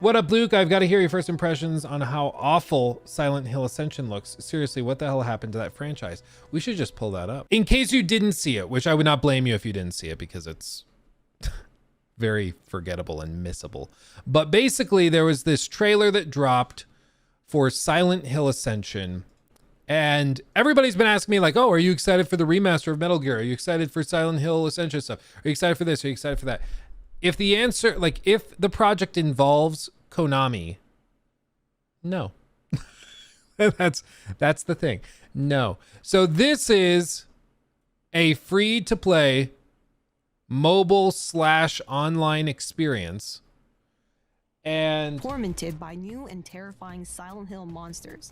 What up, Luke? I've got to hear your first impressions on how awful Silent Hill Ascension looks. Seriously, what the hell happened to that franchise? We should just pull that up. In case you didn't see it, which I would not blame you if you didn't see it because it's very forgettable and missable. But basically, there was this trailer that dropped for Silent Hill Ascension. And everybody's been asking me like, oh, are you excited for the remaster of Metal Gear? Are you excited for Silent Hill Ascension stuff? Are you excited for this? Are you excited for that? If the answer, like if the project involves Konami, no. That's the thing. No. So this is a free to play mobile / online experience. And tormented by new and terrifying Silent Hill monsters.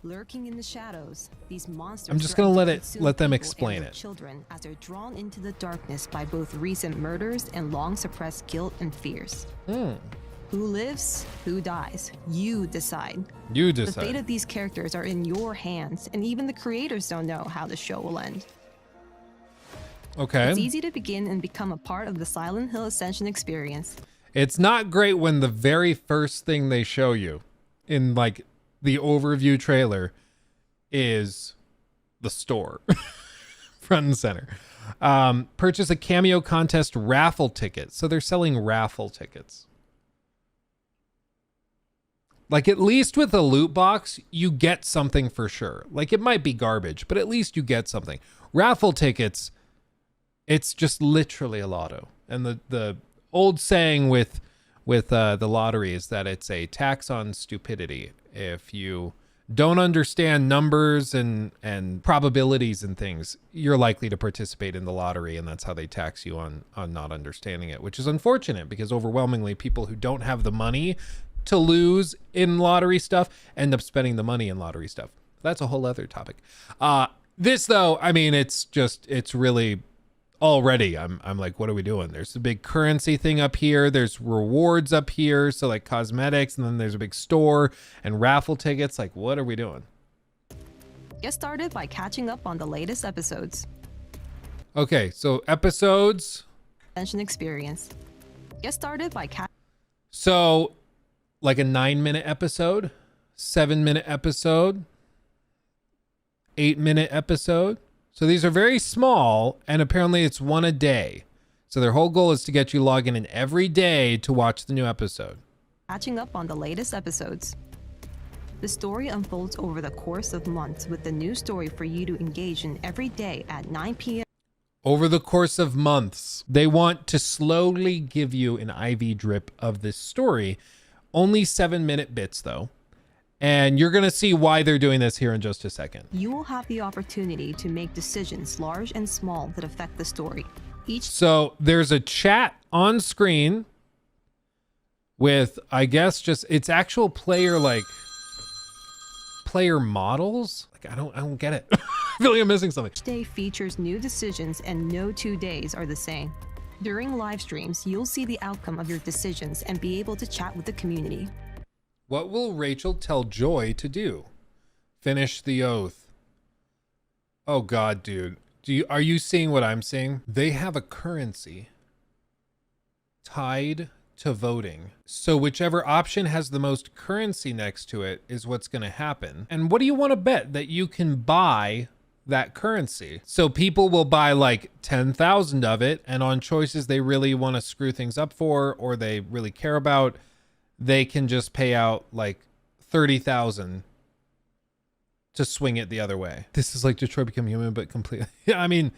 Lurking in the shadows, these monsters. I'm just going to let them explain it. Children as they're drawn into the darkness by both recent murders and long suppressed guilt and fears. Who lives? Who dies? You decide. You decide. The fate of these characters are in your hands, and even the creators don't know how the show will end. Okay. It's easy to begin and become a part of the Silent Hill Ascension experience. It's not great when the very first thing they show you in like the overview trailer is the store front and center. Purchase a cameo contest raffle ticket. So they're selling raffle tickets. Like at least with a loot box, you get something for sure. Like it might be garbage, but at least you get something. Raffle tickets, it's just literally a lotto. And the old saying with the lottery is that it's a tax on stupidity. If you don't understand numbers and probabilities and things, you're likely to participate in the lottery, and that's how they tax you on not understanding it, which is unfortunate because overwhelmingly people who don't have the money to lose in lottery stuff end up spending the money in lottery stuff. That's a whole other topic. This though, I mean, it's really already I'm like, what are we doing? There's a big currency thing up here. There's rewards up here. So like cosmetics, and then there's a big store and raffle tickets. Like, what are we doing? Get started by catching up on the latest episodes. Okay, so episodes. Ascension experience. Get started by So like a 9-minute episode, 7-minute episode, 8-minute episode. So these are very small, and apparently it's one a day. So their whole goal is to get you logging in every day to watch the new episode. Catching up on the latest episodes. The story unfolds over the course of months with the new story for you to engage in every day at 9 p.m. Over the course of months, they want to slowly give you an IV drip of this story. Only 7-minute bits though. And you're going to see why they're doing this here in just a second. You will have the opportunity to make decisions large and small that affect the story. So there's a chat on screen with, I guess, just it's actual player models. Like I don't get it. I feel like I'm missing something. Each day features new decisions and no 2 days are the same. During live streams, you'll see the outcome of your decisions and be able to chat with the community. What will Rachel tell Joy to do? Finish the oath. Oh God, dude. Are you seeing what I'm seeing? They have a currency tied to voting. So whichever option has the most currency next to it is what's going to happen. And what do you want to bet? That you can buy that currency. So people will buy like 10,000 of it, and on choices they really want to screw things up for, or they really care about, they can just pay out like 30,000 to swing it the other way. This is like Detroit Become Human, but completely. Yeah, I mean,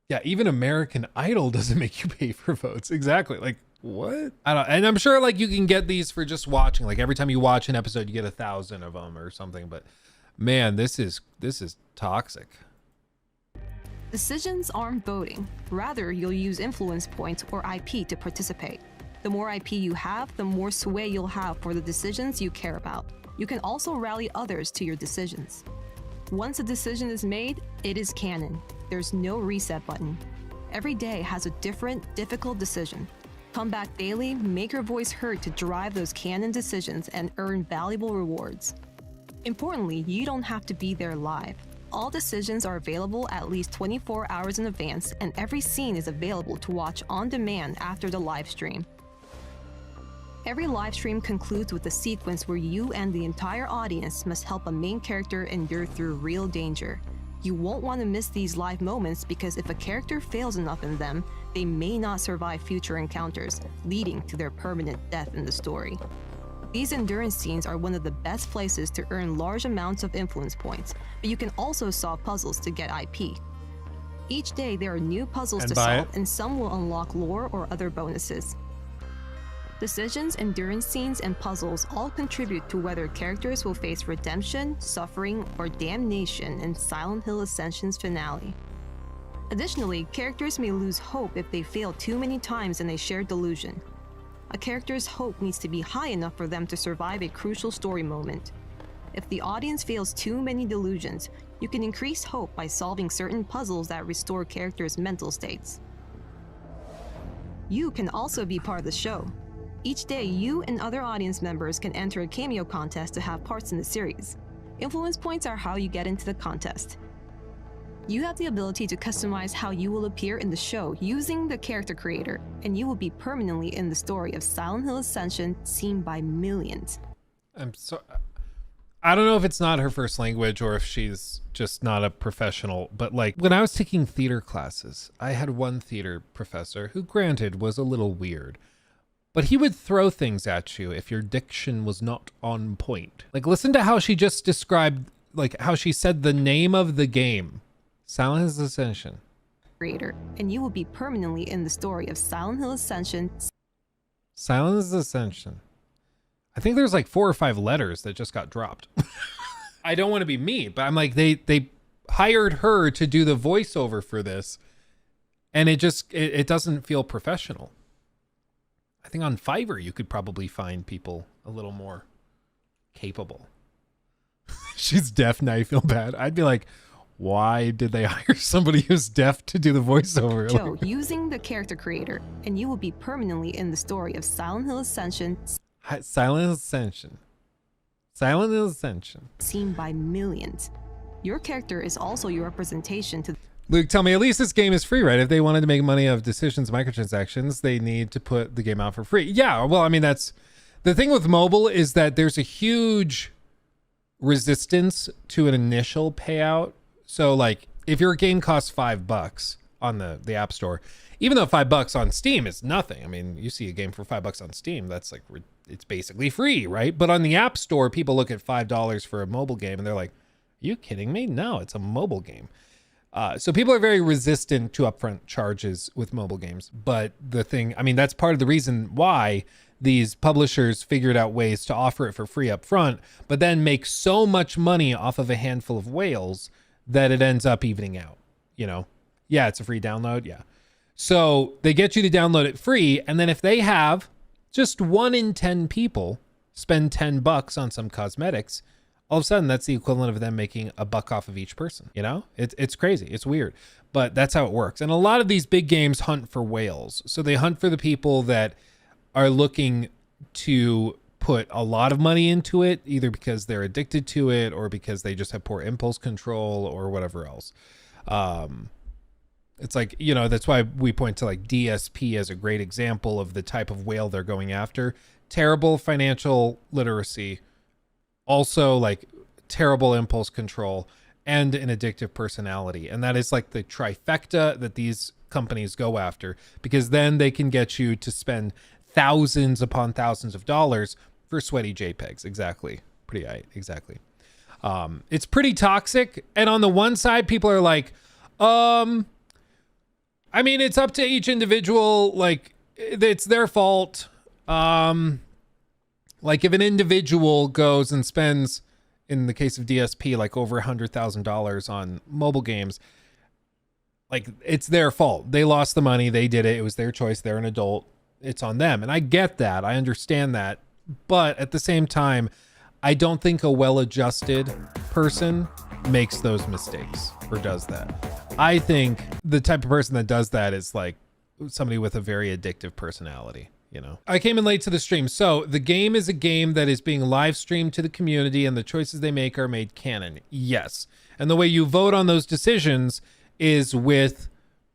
yeah, even American Idol doesn't make you pay for votes. Exactly. Like, what? I don't. And I'm sure like you can get these for just watching. Like every time you watch an episode, you get 1,000 of them or something. But man, this is toxic. Decisions aren't voting. Rather, you'll use influence points or IP to participate. The more IP you have, the more sway you'll have for the decisions you care about. You can also rally others to your decisions. Once a decision is made, it is canon. There's no reset button. Every day has a different, difficult decision. Come back daily, make your voice heard to drive those canon decisions and earn valuable rewards. Importantly, you don't have to be there live. All decisions are available at least 24 hours in advance, and every scene is available to watch on demand after the live stream. Every live stream concludes with a sequence where you and the entire audience must help a main character endure through real danger. You won't want to miss these live moments because if a character fails enough in them, they may not survive future encounters, leading to their permanent death in the story. These endurance scenes are one of the best places to earn large amounts of influence points, but you can also solve puzzles to get IP. Each day there are new puzzles to solve, and some will unlock lore or other bonuses. Decisions, endurance scenes, and puzzles all contribute to whether characters will face redemption, suffering, or damnation in Silent Hill Ascension's finale. Additionally, characters may lose hope if they fail too many times in a shared delusion. A character's hope needs to be high enough for them to survive a crucial story moment. If the audience fails too many delusions, you can increase hope by solving certain puzzles that restore characters' mental states. You can also be part of the show. Each day, you and other audience members can enter a cameo contest to have parts in the series. Influence points are how you get into the contest. You have the ability to customize how you will appear in the show using the character creator, and you will be permanently in the story of Silent Hill Ascension seen by millions. I don't know if it's not her first language or if she's just not a professional, but like when I was taking theater classes, I had one theater professor who, granted, was a little weird, but he would throw things at you if your diction was not on point. Like, listen to how she just described, like how she said the name of the game. Silent Hill Ascension. Creator, and you will be permanently in the story of Silent Hill Ascension. Silent Hill Ascension. I think there's like 4 or 5 letters that just got dropped. I don't want to be mean, but I'm like, they hired her to do the voiceover for this, and it doesn't feel professional. I think on Fiverr you could probably find people a little more capable. She's deaf now, you feel bad. I'd be like, why did they hire somebody who's deaf to do the voiceover? Show using the character creator, and you will be permanently in the story of Silent Hill Ascension. Silent Hill Ascension. Silent Hill Ascension. Seen by millions. Your character is also your representation to... Luke, tell me, at least this game is free, right? If they wanted to make money of decisions, microtransactions, they need to put the game out for free. Yeah, well, I mean, that's... The thing with mobile is that there's a huge resistance to an initial payout. So, like, if your game costs $5 on the App Store, even though $5 on Steam is nothing. I mean, you see a game for $5 on Steam, that's like, it's basically free, right? But on the App Store, people look at $5 for a mobile game and they're like, are you kidding me? No, it's a mobile game. So people are very resistant to upfront charges with mobile games. But the thing, I mean, that's part of the reason why these publishers figured out ways to offer it for free up front, but then make so much money off of a handful of whales that it ends up evening out, you know? Yeah, it's a free download. Yeah. So they get you to download it free. And then if they have just 1 in 10 people spend $10 on some cosmetics, all of a sudden that's the equivalent of them making $1 off of each person. You know, it's crazy. It's weird, but that's how it works. And a lot of these big games hunt for whales. So they hunt for the people that are looking to put a lot of money into it, either because they're addicted to it or because they just have poor impulse control or whatever else. It's like, you know, that's why we point to like DSP as a great example of the type of whale they're going after. Terrible financial literacy, also like terrible impulse control, and an addictive personality. And that is like the trifecta that these companies go after, because then they can get you to spend thousands upon thousands of dollars for sweaty JPEGs. Exactly. Pretty right. Exactly. It's pretty toxic. And on the one side, people are like, I mean, it's up to each individual. Like, it's their fault. Like if an individual goes and spends, in the case of DSP, like over $100,000 on mobile games, like it's their fault. They lost the money. They did it. It was their choice. They're an adult. It's on them. And I get that. I understand that. But at the same time, I don't think a well-adjusted person makes those mistakes or does that. I think the type of person that does that is like somebody with a very addictive personality. You know, I came in late to the stream. So the game is a game that is being live streamed to the community, and the choices they make are made canon. Yes. And the way you vote on those decisions is with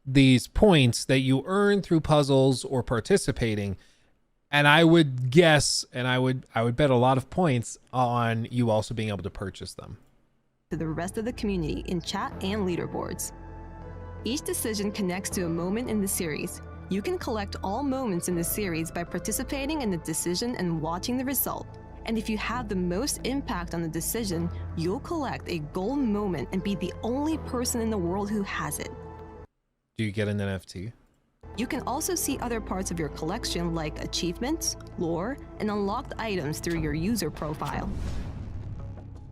these points that you earn through puzzles or participating. And I would guess, and I would bet a lot of points on you also being able to purchase them. To the rest of the community in chat and leaderboards. Each decision connects to a moment in the series. You can collect all moments in the series by participating in the decision and watching the result. And if you have the most impact on the decision, you'll collect a gold moment and be the only person in the world who has it. Do you get an NFT? You can also see other parts of your collection like achievements, lore, and unlocked items through your user profile.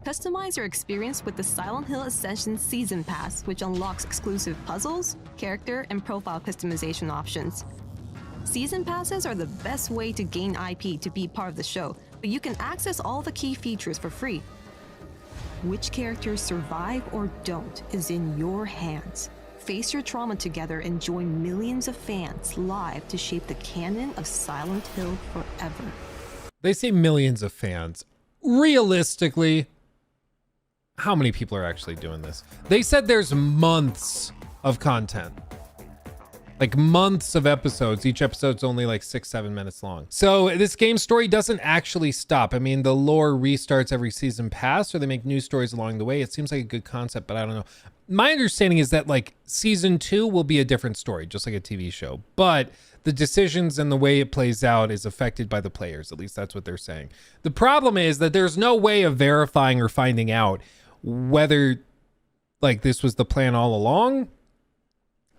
Customize your experience with the Silent Hill Ascension Season Pass, which unlocks exclusive puzzles, character, and profile customization options. Season Passes are the best way to gain IP to be part of the show, but you can access all the key features for free. Which characters survive or don't is in your hands. Face your trauma together and join millions of fans live to shape the canon of Silent Hill forever. They say millions of fans. Realistically, how many people are actually doing this? They said there's months of content. Like months of episodes. Each episode's only like 6-7 minutes long. So this game story doesn't actually stop. I mean, the lore restarts every season pass, or they make new stories along the way. It seems like a good concept, but I don't know. My understanding is that like season 2 will be a different story, just like a TV show. But the decisions and the way it plays out is affected by the players. At least that's what they're saying. The problem is that there's no way of verifying or finding out whether like this was the plan all along,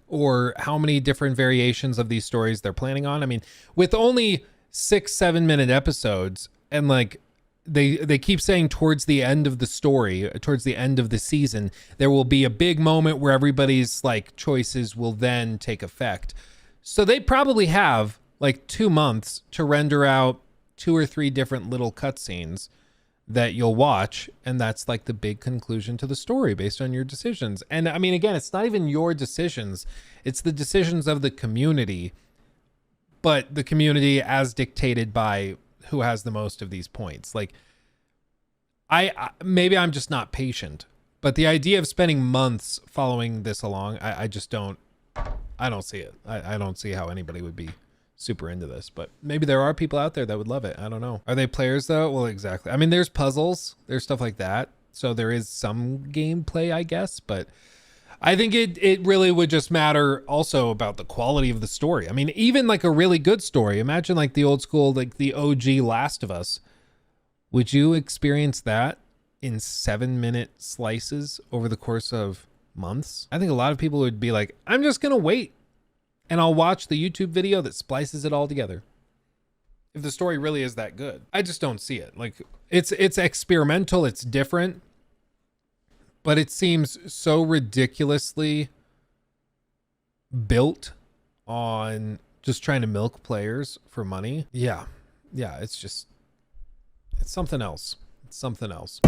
or how many different variations of these stories they're planning on. I mean, with only 6-7 minute episodes, and like they keep saying towards the end of the story, towards the end of the season, there will be a big moment where everybody's like choices will then take effect. So they probably have like 2 months to render out 2 or 3 different little cutscenes that you'll watch, and that's like the big conclusion to the story based on your decisions. And I mean, again, it's not even your decisions, it's the decisions of the community, but the community as dictated by who has the most of these points. Like I maybe I'm just not patient, but the idea of spending months following this along, I just don't see it. I don't see how anybody would be super into this, but maybe there are people out there that would love it. I don't know. Are they players though? Well, exactly. I mean, there's puzzles, there's stuff like that. So there is some gameplay, I guess, but I think it really would just matter also about the quality of the story. I mean, even like a really good story, imagine like the old school, like the OG Last of Us. Would you experience that in 7-minute slices over the course of months? I think a lot of people would be like, I'm just going to wait and I'll watch the YouTube video that splices it all together. If the story really is that good. I just don't see it. Like it's experimental, it's different, but it seems so ridiculously built on just trying to milk players for money. Yeah, it's something else. It's something else.